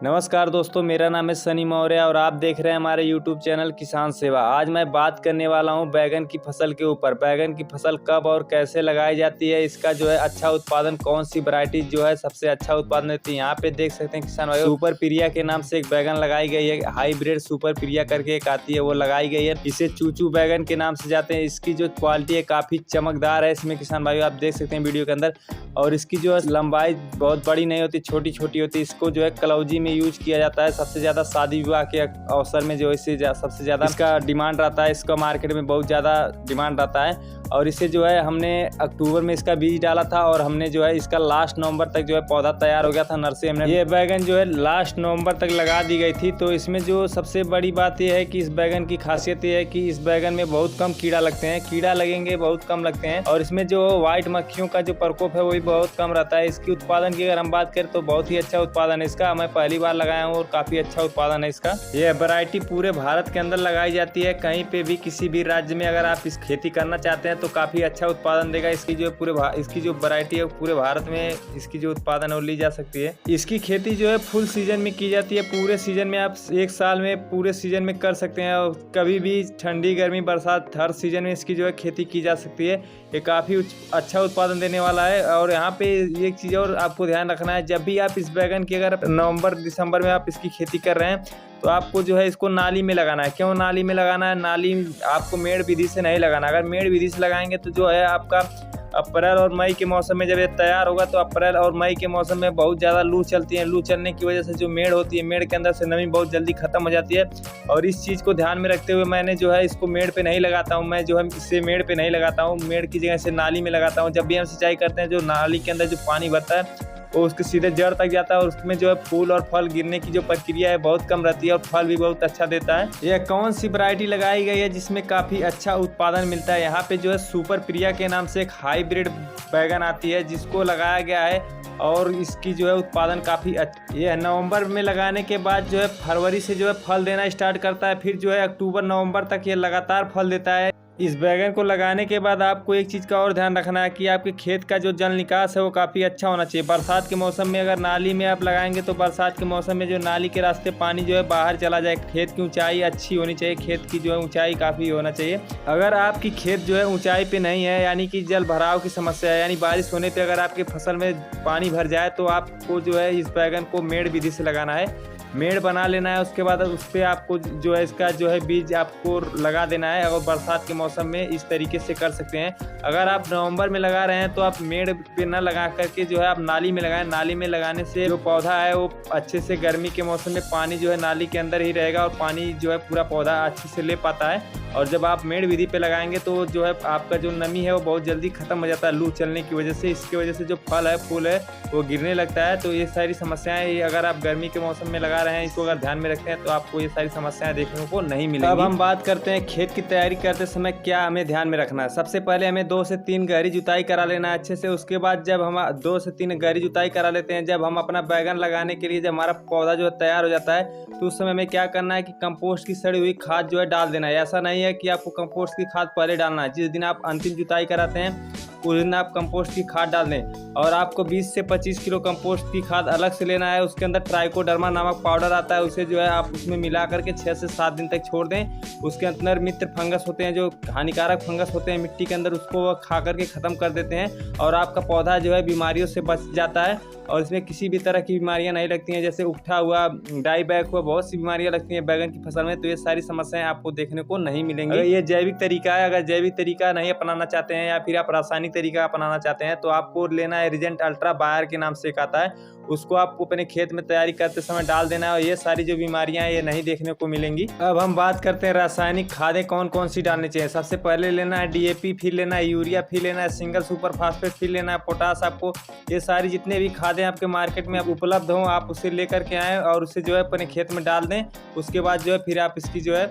नमस्कार दोस्तों, मेरा नाम है सनी मौर्य और आप देख रहे हैं हमारे YouTube चैनल किसान सेवा। आज मैं बात करने वाला हूं बैगन की फसल के ऊपर। बैगन की फसल कब और कैसे लगाई जाती है, इसका जो है अच्छा उत्पादन, कौन सी वैरायटी जो है सबसे अच्छा उत्पादन देती है। यहाँ पे देख सकते हैं किसान भाइयों, सुपर प्रिया के नाम से एक बैगन लगाई गई है। हाईब्रिड सुपर प्रिया करके एक आती है, वो लगाई गई है। इसे चूचू बैगन के नाम से जाते हैं। इसकी जो क्वालिटी है काफ़ी चमकदार है। इसमें किसान भाइयों आप देख सकते हैं वीडियो के अंदर, और इसकी जो है लंबाई बहुत बड़ी नहीं होती, छोटी छोटी होती है। इसको जो है कलौजी में यूज किया जाता है। सबसे ज़्यादा शादी विवाह के अवसर में जो इसे सबसे ज़्यादा इसका डिमांड रहता है। इसका मार्केट में बहुत ज़्यादा डिमांड रहता है। और इसे जो है हमने अक्टूबर में इसका बीज डाला था और हमने जो है इसका लास्ट नवंबर तक जो है पौधा तैयार हो गया था नर्सरी में। ये बैगन जो है लास्ट नवंबर तक लगा दी गई थी। तो इसमें जो सबसे बड़ी बात यह है कि इस बैगन की खासियत ये है कि इस बैगन में बहुत कम कीड़ा लगते हैं। कीड़ा लगेंगे बहुत कम लगते हैं, और इसमें जो व्हाइट मक्खियों का जो प्रकोप है वो भी बहुत कम रहता है। इसकी उत्पादन की अगर हम बात करें तो बहुत ही अच्छा उत्पादन है इसका। मैं पहली बार लगाया हूँ और काफ़ी अच्छा उत्पादन है इसका। यह वैरायटी पूरे भारत के अंदर लगाई जाती है। कहीं पे भी किसी भी राज्य में अगर आप इस खेती करना चाहते हैं तो काफ़ी अच्छा उत्पादन देगा। इसकी जो इसकी जो वैरायटी है पूरे भारत में इसकी जो उत्पादन है वो ली जा सकती है। इसकी खेती जो है फुल सीजन में की जाती है। पूरे सीजन में आप एक साल में पूरे सीजन में कर सकते हैं, और कभी भी ठंडी गर्मी बरसात हर सीजन में इसकी जो है खेती की जा सकती है। ये काफ़ी अच्छा उत्पादन देने वाला है। और यहाँ पे एक चीज़ और आपको ध्यान रखना है, जब भी आप इस बैगन की अगर नवंबर दिसंबर में आप इसकी खेती कर रहे हैं तो आपको जो है इसको नाली में लगाना है। क्यों नाली में लगाना है? नाली आपको मेड़ विधि से नहीं लगाना। अगर मेड़ विधि से लगाएंगे तो जो है आपका अप्रैल और मई के मौसम में जब ये तैयार होगा तो अप्रैल और मई के मौसम में बहुत ज़्यादा लू चलती है। लू चलने की वजह से जो मेड़ होती है, मेड़ के अंदर से नमी बहुत जल्दी खत्म हो जाती है। और इस चीज़ को ध्यान में रखते हुए मैंने जो है इसको मेड़ पे नहीं लगाता हूँ। मैं जो है इससे मेड़ पे नहीं लगाता हूँ, मेड़ की जगह से नाली में लगाता हूँ। जब भी हम सिंचाई करते हैं जो नाली के अंदर जो पानी भरता है वो उसके सीधे जड़ तक जाता है, और उसमें जो है फूल और फल गिरने की जो प्रक्रिया है बहुत कम रहती है, और फल भी बहुत अच्छा देता है। यह कौन सी वैरायटी लगाई गई है जिसमें काफ़ी अच्छा उत्पादन मिलता है? यहाँ पे जो है सुपर प्रिया के नाम से एक हाईब्रिड बैगन आती है जिसको लगाया गया है, और इसकी जो है उत्पादन काफ़ी अच्छा। ये नवंबर में लगाने के बाद जो है फरवरी से जो है फल देना स्टार्ट करता है। फिर जो है अक्टूबर नवंबर तक ये लगातार फल देता है। इस बैगन को लगाने के बाद आपको एक चीज़ का और ध्यान रखना है कि आपके खेत का जो जल निकास है वो काफ़ी अच्छा होना चाहिए। बरसात के मौसम में अगर नाली में आप लगाएंगे तो बरसात के मौसम में जो नाली के रास्ते पानी जो है बाहर चला जाए। खेत की ऊंचाई अच्छी होनी चाहिए, खेत की जो है ऊंचाई काफ़ी होना चाहिए। अगर आपकी खेत जो है ऊंचाई पे नहीं है, यानी कि जल भराव की समस्या है, यानी बारिश होने पर अगर आपकी फसल में पानी भर जाए, तो आपको जो है इस बैगन को मेड़ विधि से लगाना है। मेड़ बना लेना है, उसके बाद उस पर आपको जो है इसका जो है बीज आपको लगा देना है। और बरसात के मौसम में इस तरीके से कर सकते हैं। अगर आप नवंबर में लगा रहे हैं तो आप मेड़ पे न लगा करके जो है आप नाली में लगाएं। नाली में लगाने से जो पौधा है वो अच्छे से गर्मी के मौसम में पानी जो है नाली के अंदर ही रहेगा, और पानी जो है पूरा पौधा अच्छे से ले पाता है। और जब आप मेड़ विधि पे लगाएंगे तो जो है आपका जो नमी है वो बहुत जल्दी खत्म हो जाता है लू चलने की वजह से। इसकी वजह से जो फल है फूल है वो गिरने लगता है। तो ये सारी समस्याएं अगर आप गर्मी के मौसम में लगा रहे हैं, इसको अगर ध्यान में रखते हैं तो आपको ये सारी समस्याएं देखने को नहीं मिलेंगी। अब हम बात करते हैं खेत की तैयारी करते समय क्या हमें ध्यान में रखना है। सबसे पहले हमें 2 से 3 गहरी जुताई करा लेना है अच्छे से। उसके बाद जब हम 2 से 3 गहरी जुताई करा लेते हैं, जब हम अपना बैगन लगाने के लिए जब हमारा पौधा जो है तैयार हो जाता है, तो उस समय में क्या करना है कि कंपोस्ट की सड़ी हुई खाद जो है डाल देना है। ऐसा नहीं है कि आपको कंपोस्ट की खाद पहले डालना है। जिस दिन आप अंतिम जुताई कराते हैं उस दिन आप कंपोस्ट की खाद डाल दें, और आपको 20 से 25 किलो कंपोस्ट की खाद अलग से लेना है। उसके अंदर ट्राइकोडर्मा नामक पाउडर आता है, उसे जो है आप उसमें मिला करके 6 से 7 दिन तक छोड़ दें। उसके अंदर मित्र फंगस होते हैं, जो हानिकारक फंगस होते हैं मिट्टी के अंदर, उसको खा करके ख़त्म कर देते हैं, और आपका पौधा जो है बीमारियों से बच जाता है। और इसमें किसी भी तरह की बीमारियां नहीं लगती हैं, जैसे उकठा हुआ, डाई बैक हुआ, बहुत सी बीमारियां लगती हैं बैगन की फसल में। तो ये सारी समस्याएं आपको देखने को नहीं मिलेंगी। अगर ये जैविक तरीका है, अगर जैविक तरीका नहीं अपनाना चाहते हैं या फिर आप रासायनिक तरीका अपनाना चाहते हैं तो आपको लेना है रिजेंट अल्ट्रा बायर के नाम से एक आता है। उसको आपको अपने खेत में तैयारी करते समय डाल देना है, और ये सारी जो बीमारियां हैं ये नहीं देखने को मिलेंगी। अब हम बात करते हैं रासायनिक खादें कौन कौन सी डालनी चाहिए। सबसे पहले लेना है DAP, फिर लेना है यूरिया, फिर लेना है सिंगल सुपर फास्फेट, फिर लेना है पोटास। आपको ये सारी जितने भी खादें आपके मार्केट में उपलब्ध हों आप उसे लेकर के आएँ और उसे जो है अपने खेत में डाल दें। उसके बाद जो है फिर आप इसकी जो है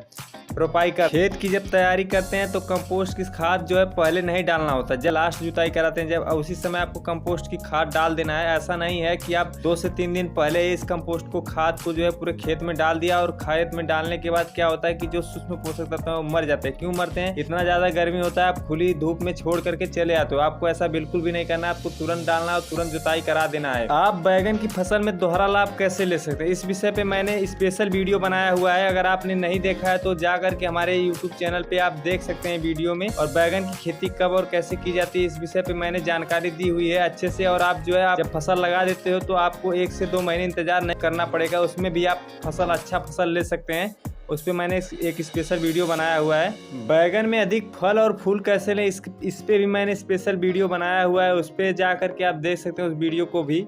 रोपाई कर खेत की जब तैयारी करते हैं तो कंपोस्ट की खाद जो है पहले नहीं डालना होता, जब लास्ट जुताई कराते हैं जब उसी समय आपको कंपोस्ट की खाद डाल देना है। ऐसा नहीं है कि आप 2 से 3 दिन पहले ही इस कंपोस्ट को, खाद को जो है पूरे खेत में डाल दिया। और खेत में डालने के बाद क्या होता है कि जो सूक्ष्म पोषक तत्व है वो मर जाते हैं। क्यों मरते हैं? इतना ज्यादा गर्मी होता है, आप खुली धूप में छोड़ करके चले आते हो। आपको ऐसा बिल्कुल भी नहीं करना, आपको तुरंत डालना और तुरंत जुताई करा देना है। आप बैगन की फसल में दोहरा लाभ कैसे ले सकते हैं, इस विषय पे मैंने स्पेशल वीडियो बनाया हुआ है। अगर आपने नहीं देखा है तो जा करके हमारे यूट्यूब चैनल पे आप देख सकते हैं वीडियो में। और बैगन की खेती कब और कैसे की जाती है इस विषय पे मैंने जानकारी दी हुई है अच्छे से। और आप जो है, आप जब फसल लगा देते हो तो आपको 1 से 2 महीने इंतजार नहीं करना पड़ेगा, उसमें भी आप अच्छा फसल ले सकते हैं। उस पर मैंने एक स्पेशल वीडियो बनाया हुआ है। बैगन में अधिक फल और फूल कैसे लें, इस पे भी मैंने स्पेशल वीडियो बनाया हुआ है। उस पर जा करके आप देख सकते हैं उस वीडियो को भी।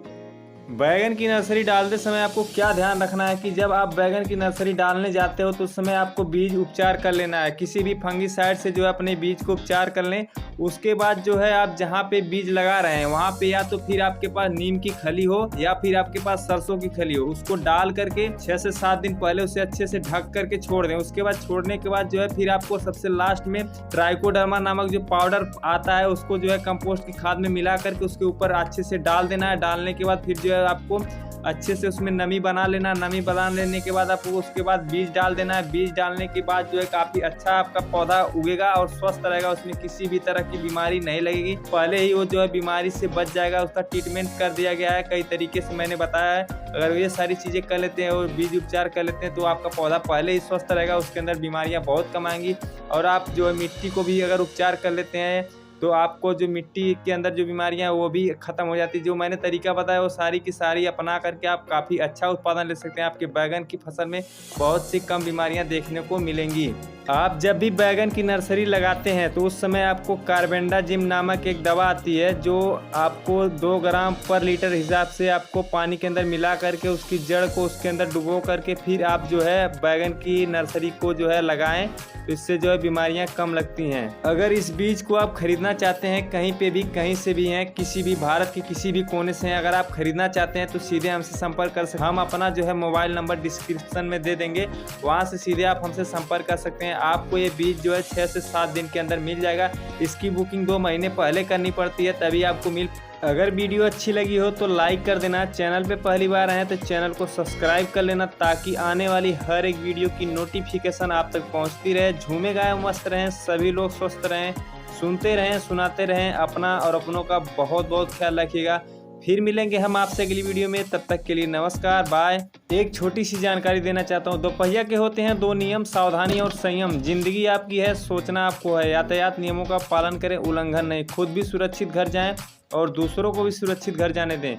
बैगन की नर्सरी डालते समय आपको क्या ध्यान रखना है कि जब आप बैगन की नर्सरी डालने जाते हो तो उस समय आपको बीज उपचार कर लेना है। किसी भी फंगिसाइड से जो है अपने बीज को उपचार कर लें। उसके बाद जो है, आप जहाँ पे बीज लगा रहे हैं वहाँ पे या तो फिर आपके पास नीम की खली हो या फिर आपके पास सरसों की खली हो, उसको डाल करके 6 से 7 दिन पहले उसे अच्छे से ढक करके छोड़ दें। उसके बाद छोड़ने के बाद जो है, फिर आपको सबसे लास्ट में ट्राइकोडर्मा नामक जो पाउडर आता है उसको जो है कंपोस्ट की खाद में मिला करके उसके ऊपर अच्छे से डाल देना है। डालने के बाद फिर जो है आपको अच्छे से उसमें नमी बना लेना। नमी बना लेने के बाद आपको उसके बाद बीज डाल देना है। बीज डालने के बाद जो है काफी अच्छा आपका पौधा उगेगा और स्वस्थ रहेगा, उसमें किसी भी तरह की बीमारी नहीं लगेगी। पहले ही वो जो है बीमारी से बच जाएगा, उसका ट्रीटमेंट कर दिया गया है कई तरीके से मैंने बताया है। अगर ये सारी चीजें कर लेते हैं और बीज उपचार कर लेते हैं तो आपका पौधा पहले ही स्वस्थ रहेगा, उसके अंदर बीमारियां बहुत कम आएंगी। और आप जो है मिट्टी को भी अगर उपचार कर लेते हैं तो आपको जो मिट्टी के अंदर जो बीमारियां हैं वो भी खत्म हो जाती है। जो मैंने तरीका बताया वो सारी की सारी अपना करके आप काफ़ी अच्छा उत्पादन ले सकते हैं। आपके बैगन की फसल में बहुत सी कम बीमारियां देखने को मिलेंगी। आप जब भी बैगन की नर्सरी लगाते हैं तो उस समय आपको कार्बेंडाजिम नामक एक दवा आती है, जो आपको 2 ग्राम पर लीटर हिसाब से आपको पानी के अंदर मिला करके उसकी जड़ को उसके अंदर डुबो करके फिर आप जो है बैगन की नर्सरी को जो है लगाएं, तो इससे जो है बीमारियां कम लगती हैं। अगर इस बीज को आप खरीदना चाहते हैं कहीं पे भी, कहीं से भी हैं, किसी भी भारत के किसी भी कोने से हैं, अगर आप खरीदना चाहते हैं तो सीधे हमसे संपर्क कर सकते हैं। हम अपना जो है मोबाइल नंबर डिस्क्रिप्शन में दे देंगे, वहाँ से सीधे आप हमसे संपर्क कर सकते हैं। आपको ये बीज जो है 6 से 7 दिन के अंदर मिल जाएगा। इसकी बुकिंग 2 महीने पहले करनी पड़ती है, तभी आपको मिल। अगर वीडियो अच्छी लगी हो तो लाइक कर देना। चैनल पे पहली बार आए तो चैनल को सब्सक्राइब कर लेना, ताकि आने वाली हर एक वीडियो की नोटिफिकेशन आप तक पहुंचती रहे। झूमे गाए मस्त रहें, सभी लोग स्वस्थ रहें, सुनते रहें, सुनाते रहें। अपना और अपनों का बहुत बहुत ख्याल रखिएगा। फिर मिलेंगे हम आपसे अगली वीडियो में, तब तक के लिए नमस्कार, बाय। एक छोटी सी जानकारी देना चाहता हूँ। दोपहिया के होते हैं 2 नियम, सावधानी और संयम। जिंदगी आपकी है, सोचना आपको है। यातायात नियमों का पालन करें, उल्लंघन नहीं। खुद भी सुरक्षित घर जाएं और दूसरों को भी सुरक्षित घर जाने दें।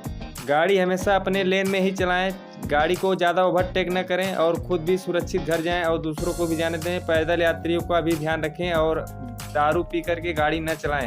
गाड़ी हमेशा अपने लेन में ही चलाएं, गाड़ी को ज़्यादा ओवरटेक न करें और खुद भी सुरक्षित घर जाएं और दूसरों को भी जाने दें। पैदल यात्रियों का भी ध्यान रखें और दारू पी करके गाड़ी न चलाएं।